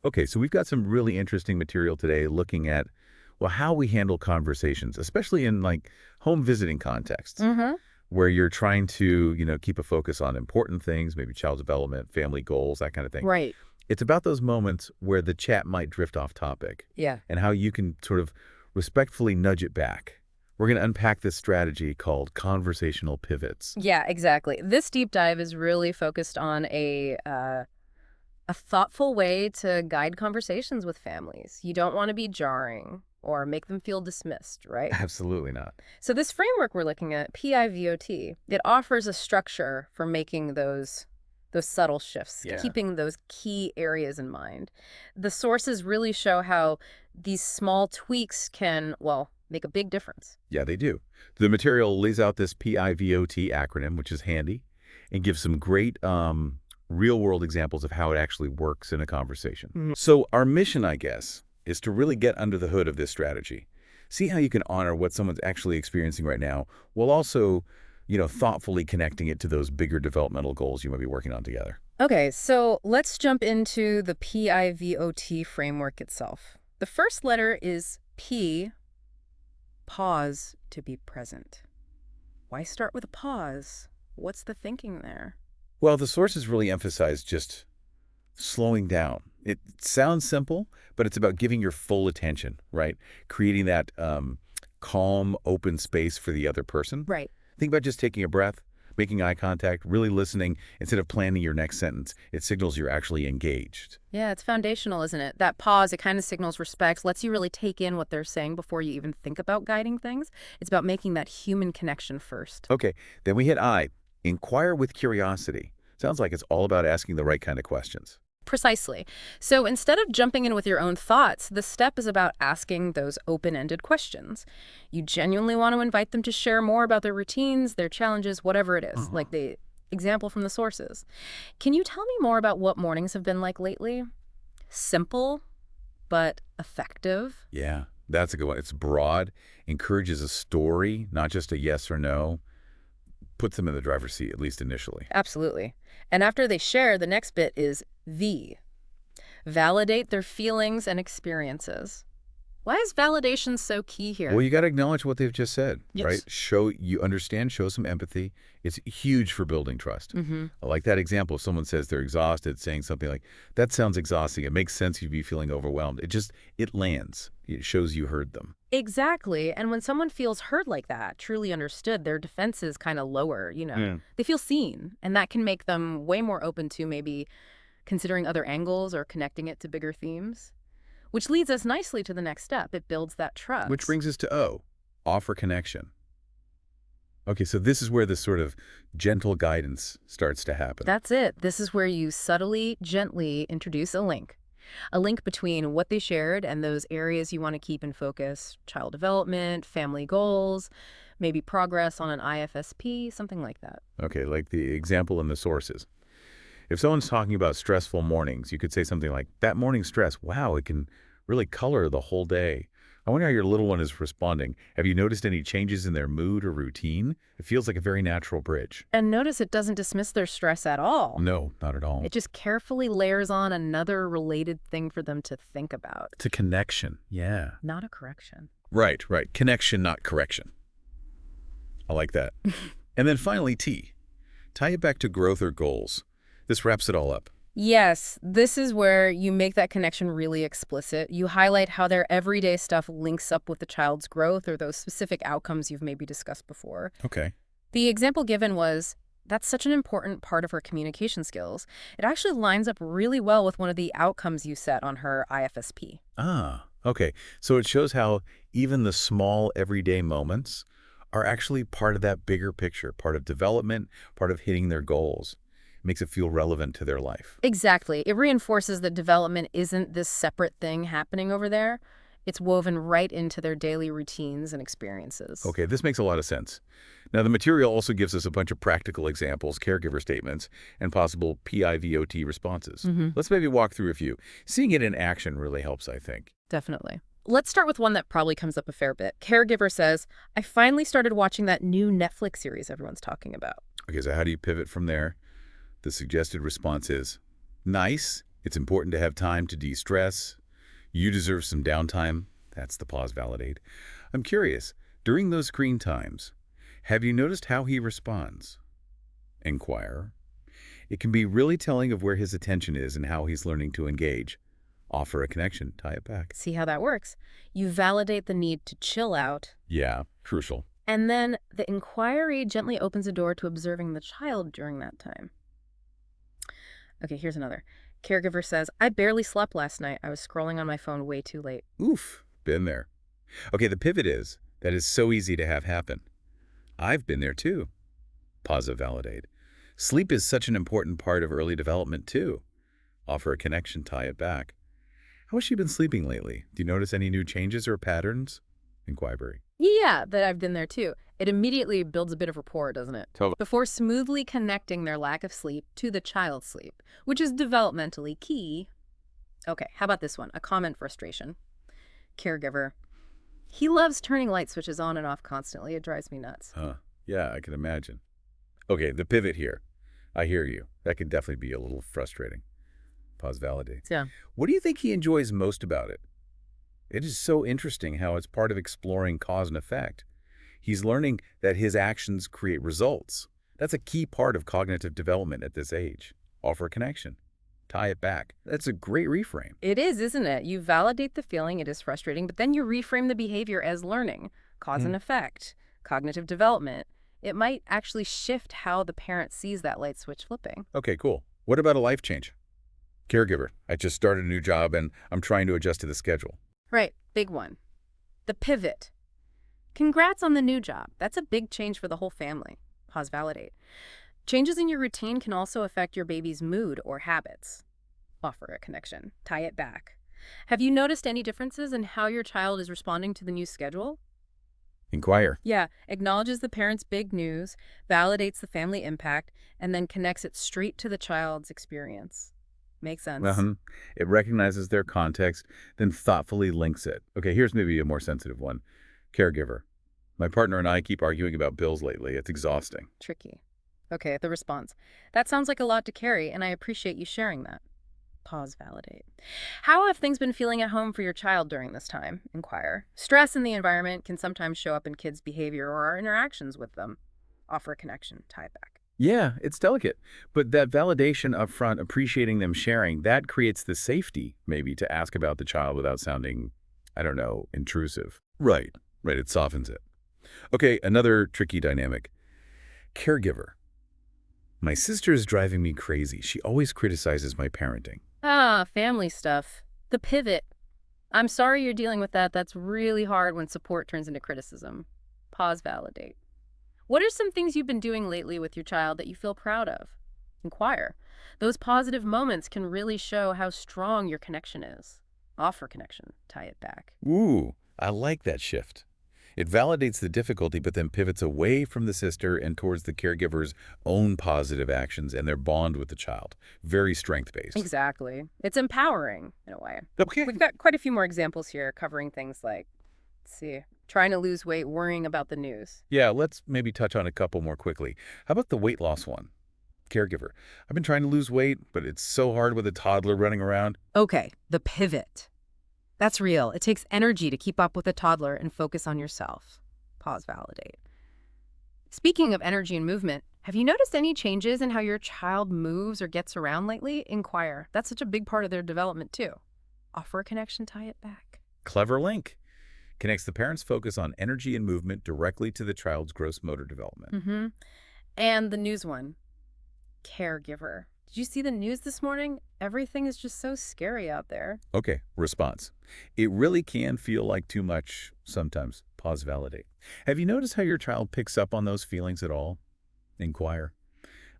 Okay, so we've got some really interesting material today looking at, well, how we handle conversations, especially in like home visiting contexts Mm-hmm. where you're trying to, keep a focus on important things, maybe child development, family goals, that kind of thing. Right. It's about those moments where the chat might drift off topic Yeah. and how you can sort of respectfully nudge it back. We're going to unpack this strategy called conversational pivots. Yeah, exactly. This deep dive is really focused on a thoughtful way to guide conversations with families. You don't want to be jarring or make them feel dismissed, right? Absolutely not. So this framework we're looking at, PIVOT, it offers a structure for making those subtle shifts, Yeah, keeping those key areas in mind. The sources really show how these small tweaks can, well, make a big difference. yeah, they do. The material lays out this PIVOT acronym, which is handy, and gives some great real-world examples of how it actually works in a conversation. Mhm. So our mission, I guess, is to really get under the hood of this strategy. See how you can honor what someone's actually experiencing right now, while also, thoughtfully connecting it to those bigger developmental goals you might be working on together. Okay, so let's jump into the PIVOT framework itself. The first letter is P, pause to be present. Why start with a pause? What's the thinking there? Well, the sources really emphasize just slowing down. It sounds simple, but it's about giving your full attention, right? Creating that calm, open space for the other person. Right. Think about just taking a breath, making eye contact, really listening instead of planning your next sentence. It signals you're actually engaged. Yeah, it's foundational, isn't it? That pause, it kind of signals respect, lets you really take in what they're saying before you even think about guiding things. It's about making that human connection first. Okay, then we hit I. Inquire with curiosity. Sounds like it's all about asking the right kind of questions. Precisely. So instead of jumping in with your own thoughts, the step is about asking those open-ended questions. You genuinely want to invite them to share more about their routines, their challenges, whatever it is, Uh-huh. like the example from the sources. Can you tell me more about what mornings have been like lately? Simple, but effective. Yeah, that's a good one. It's broad, encourages a story, not just a yes or no, puts them in the driver's seat, at least initially. Absolutely. And after they share, the next bit is V. Validate their feelings and experiences. Why is validation so key Well, here? you got to acknowledge what they've just said, right? Yes. Show you understand, show some empathy. It's huge for building trust. Mm-hmm. I like that example. If someone says they're exhausted, saying something like, that sounds exhausting. It makes sense you'd be feeling overwhelmed. It lands. It shows you heard them. Exactly. And when someone feels heard like that, truly understood, their defenses kind of lower. Yeah. They feel seen, and that can make them way more open to maybe considering other angles or connecting it to bigger themes. Which leads us nicely to the next step. It builds that Which trust. brings us to O, offer connection. Okay, so this is where this sort of gentle guidance starts to happen. That's it. This is where you subtly, gently introduce a link between what they shared and those areas you want to keep in focus: child development, family goals, maybe progress on an IFSP, something like that. Okay, like the example in the sources. If someone's talking about stressful mornings, you could say something like, that morning stress, wow, it can really color the whole day. I wonder how your little one is responding. Have you noticed any changes in their mood or routine? It feels like a very natural bridge. And notice it doesn't dismiss their stress at all. No, not at all. It just carefully layers on another related thing for them to think about, It's a connection. Yeah. not a correction. Right, right. Connection, not correction. I like that. And then finally, T. Tie it back to growth or goals. This wraps it all up. Yes, this is where you make that connection really explicit. You highlight how their everyday stuff links up with the child's growth or those specific outcomes you've maybe discussed before. Okay. The example given was, that's such an important part of her communication skills. It actually lines up really well with one of the outcomes you set on her IFSP. Ah, okay. So it shows how even the small everyday moments are actually part of that bigger picture, part of development, part of hitting their goals. It makes it feel relevant to their life. Exactly. It reinforces that development isn't this separate thing happening over there. It's woven right into their daily routines and experiences. Okay, this makes a lot of sense. Now, the material also gives us a bunch of practical examples, caregiver statements, and possible PIVOT responses. Mm-hmm. Let's maybe walk through a few. Seeing it in action really helps, I think. Definitely. Let's start with one that probably comes up a fair bit. Caregiver says, I finally started watching that new Netflix series everyone's talking about. Okay, so how do you pivot from there? The suggested response is, nice. It's important to have time to de-stress. You deserve some downtime. That's the pause validate. I'm curious, during those screen times, have you noticed how he responds? Inquire. It can be really telling of where his attention is and how he's learning to engage. Offer a connection, tie it back. See how that works? You validate the need to chill out, Yeah, crucial. and then the inquiry gently opens a door to observing the child during that time. Okay, here's another. Caregiver says, I barely slept last night. I was scrolling on my phone way too late. Oof, been there. Okay, the pivot is, that is so easy to have happen. I've been there too. Pause validate. Sleep is such an important part of early development too. Offer a connection, tie it back. How has she been sleeping lately? Do you notice any new changes or patterns? Inquiry. Yeah, that I've been there too. It immediately builds a bit of rapport, doesn't it? Totally. Before smoothly connecting their lack of sleep to the child's sleep, which is developmentally key. Okay, how about this one? A common frustration. Caregiver. He loves turning light switches on and off constantly. It drives me nuts. Yeah, I can imagine. Okay, the pivot here. I hear you. That can definitely be a little frustrating. Pause validate. Yeah. What do you think he enjoys most about it? It is so interesting how it's part of exploring cause and effect. He's learning that his actions create results. That's a key part of cognitive development at this age. Offer a connection. Tie it back. That's a great reframe. It is, isn't it? You validate the feeling, it is frustrating, but then you reframe the behavior as learning, cause and effect, cognitive development. It might actually shift how the parent sees that light switch flipping. Okay, cool. What about a life change? Caregiver. I just started a new job and I'm trying to adjust to the schedule. Right, big one. The pivot. Congrats on the new job. That's a big change for the whole family. Pause validate. Changes in your routine can also affect your baby's mood or habits. Offer a connection. Tie it back. Have you noticed any differences in how your child is responding to the new schedule? Inquire. Yeah, acknowledges the parent's big news, validates the family impact, and then connects it straight to the child's experience. Makes sense. It recognizes their context, then thoughtfully links it. Okay, here's maybe a more sensitive one. Caregiver. My partner and I keep arguing about bills lately. It's exhausting. Tricky. Okay, the response. That sounds like a lot to carry, and I appreciate you sharing that. Pause, validate. How have things been feeling at home for your child during this time? Inquire. Stress in the environment can sometimes show up in kids' behavior or our interactions with them. Offer a connection, tie it back. Yeah, it's delicate. But that validation up front, appreciating them sharing, that creates the safety, maybe, to ask about the child without sounding, I don't know, intrusive. Right. It softens it. Okay, another tricky dynamic. Caregiver. My sister is driving me crazy. She always criticizes my parenting. Ah, family stuff. The pivot. I'm sorry you're dealing with that. That's really hard when support turns into criticism. Pause, validate. What are some things you've been doing lately with your child that you feel proud of? Inquire. Those positive moments can really show how strong your connection is. Offer connection. Tie it back. Ooh, I like that shift. It validates the difficulty, but then pivots away from the sister and towards the caregiver's own positive actions and their bond with the child. Very strength-based. Exactly. It's empowering, in a way. Okay. We've got quite a few more examples here covering things like, let's see, trying to lose weight, worrying about the news. Yeah, let's maybe touch on a couple more quickly. How about the weight loss one? Caregiver. I've been trying to lose weight, but it's so hard with a toddler running around. Okay, the pivot. That's real. It takes energy to keep up with a toddler and focus on yourself. Pause, validate. Speaking of energy and movement, have you noticed any changes in how your child moves or gets around lately? Inquire. That's such a big part of their development, too. Offer a connection, tie it back. Clever link. Connects the parent's focus on energy and movement directly to the child's gross motor development. And the news one. Caregiver. Did you see the news this morning? Everything is just so scary out there. Okay, response. It really can feel like too much sometimes. Pause, validate. Have you noticed how your child picks up on those feelings at all? Inquire.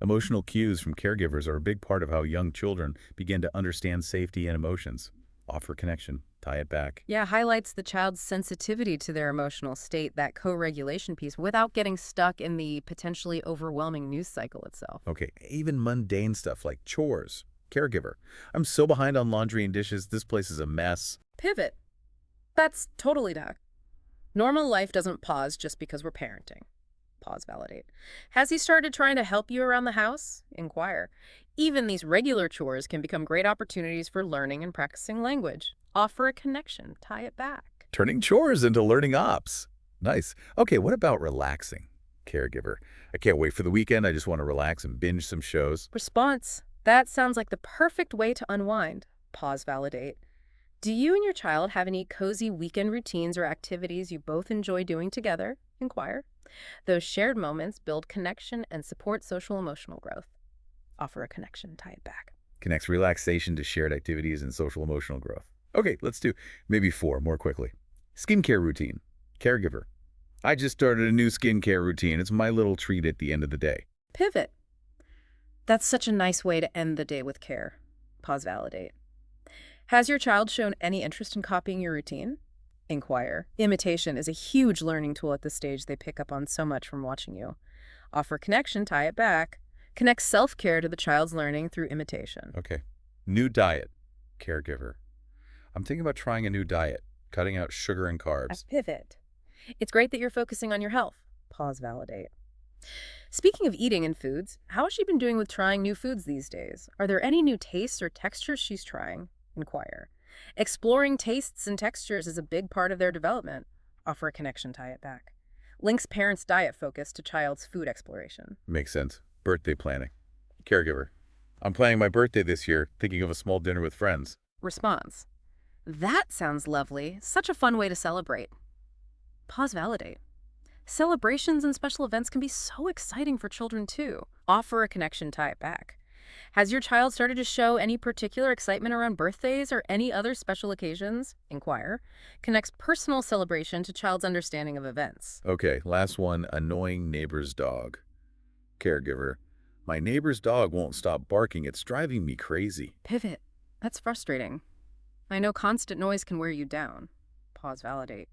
Emotional cues from caregivers are a big part of how young children begin to understand safety and emotions. Offer connection. Tie it back. Yeah, highlights the child's sensitivity to their emotional state, that co-regulation piece, without getting stuck in the potentially overwhelming news cycle itself. Okay, even mundane stuff like chores. Caregiver. I'm so behind on laundry and dishes. This place is a mess. Pivot. That's totally Doc. Normal life doesn't pause just because we're parenting. Pause, validate. Has he started trying to help you around the house? Inquire. Even these regular chores can become great opportunities for learning and practicing language. Offer a connection, tie it back. Turning chores into learning ops. Nice. Okay, what about relaxing? Caregiver. I can't wait for the weekend. I just want to relax and binge some shows. Response. That sounds like the perfect way to unwind. Pause, validate. Do you and your child have any cozy weekend routines or activities you both enjoy doing together? Inquire. Those shared moments build connection and support social emotional growth. Offer a connection, tie it back. Connects relaxation to shared activities and social emotional growth. Okay, let's do maybe 4 more quickly. Skincare routine. Caregiver. I just started a new skincare routine. It's my little treat at the end of the day. Pivot. That's such a nice way to end the day with care. Pause, validate. Has your child shown any interest in copying your routine? Inquire. Imitation is a huge learning tool at this stage. They pick up on so much from watching you. Offer connection, tie it back. Connect self-care to the child's learning through imitation. Okay. New diet. Caregiver. I'm thinking about trying a new diet, cutting out sugar and A carbs. pivot. It's great that you're focusing on your health. Pause, validate. Speaking of eating and foods, how has she been doing with trying new foods these days? Are there any new tastes or textures she's trying? Inquire. Exploring tastes and textures is a big part of their development. Offer a connection, tie it back. Links parents' diet focus to child's food exploration. Makes sense. Birthday planning. Caregiver. I'm planning my birthday this year, thinking of a small dinner with friends. Response. That sounds lovely. Such a fun way to celebrate. Pause, validate. Celebrations and special events can be so exciting for children too. Offer a connection, tie it back. Has your child started to show any particular excitement around birthdays or any other special occasions? Inquire. Connects personal celebration to child's understanding of events. Okay, last one. Annoying neighbor's dog. Caregiver. My neighbor's dog won't stop barking. It's driving me crazy. Pivot. That's frustrating. I know constant noise can wear you down. Pause, validate.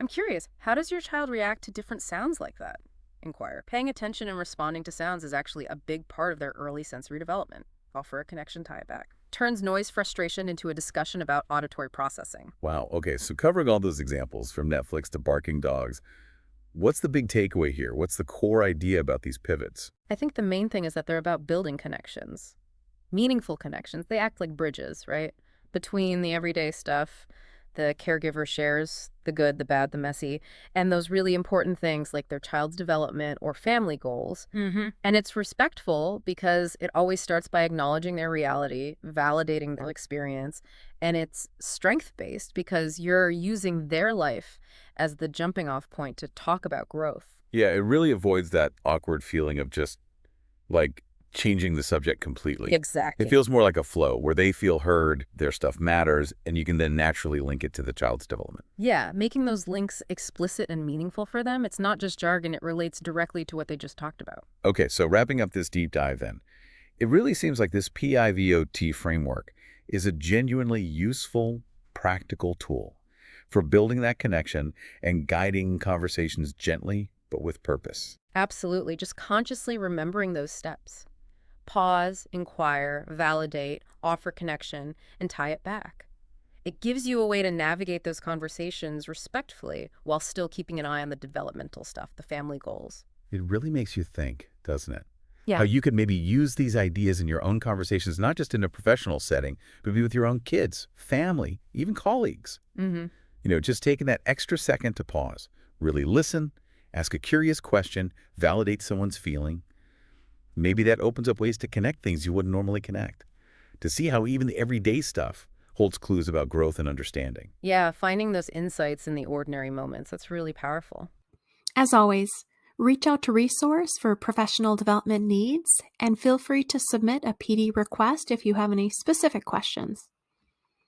I'm curious, how does your child react to different sounds like that? Inquire. Paying attention and responding to sounds is actually a big part of their early sensory development. Offer a connection, tie it back. Turns noise frustration into a discussion about auditory processing. Wow, okay, so covering all those examples from Netflix to barking dogs, what's the big takeaway here? What's the core idea about these pivots? I think the main thing is that they're about building connections. Meaningful connections. They act like bridges, right? Between the everyday stuff, the caregiver shares the good, the bad, the messy, and those really important things like their child's development or family goals. And it's respectful because it always starts by acknowledging their reality, validating their experience, and it's strength-based because you're using their life as the jumping off point to talk about growth. Yeah, it really avoids that awkward feeling of just, like, changing the subject completely. Exactly. It feels more like a flow where they feel heard, their stuff matters, and you can then naturally link it to the child's development. Yeah, making those links explicit and meaningful for them. It's not just jargon, it relates directly to what they just talked about. Okay, so wrapping up this deep dive then, it really seems like this PIVOT framework is a genuinely useful, practical tool for building that connection and guiding conversations gently but with purpose. Absolutely. Just consciously remembering those steps. Pause, inquire, validate, offer connection, and tie it back. It gives you a way to navigate those conversations respectfully while still keeping an eye on the developmental stuff, the family goals. It really makes you think, doesn't it? Yeah. How you could maybe use these ideas in your own conversations, not just in a professional setting, but be with your own kids, family, even colleagues. Mm-hmm. Just taking that extra second to pause, really listen, ask a curious question, validate someone's feeling. Maybe that opens up ways to connect things you wouldn't normally connect, to see how even the everyday stuff holds clues about growth and understanding. Yeah, finding those insights in the ordinary moments, that's really powerful. As always, reach out to Resource for professional development needs and feel free to submit a PD request if you have any specific questions.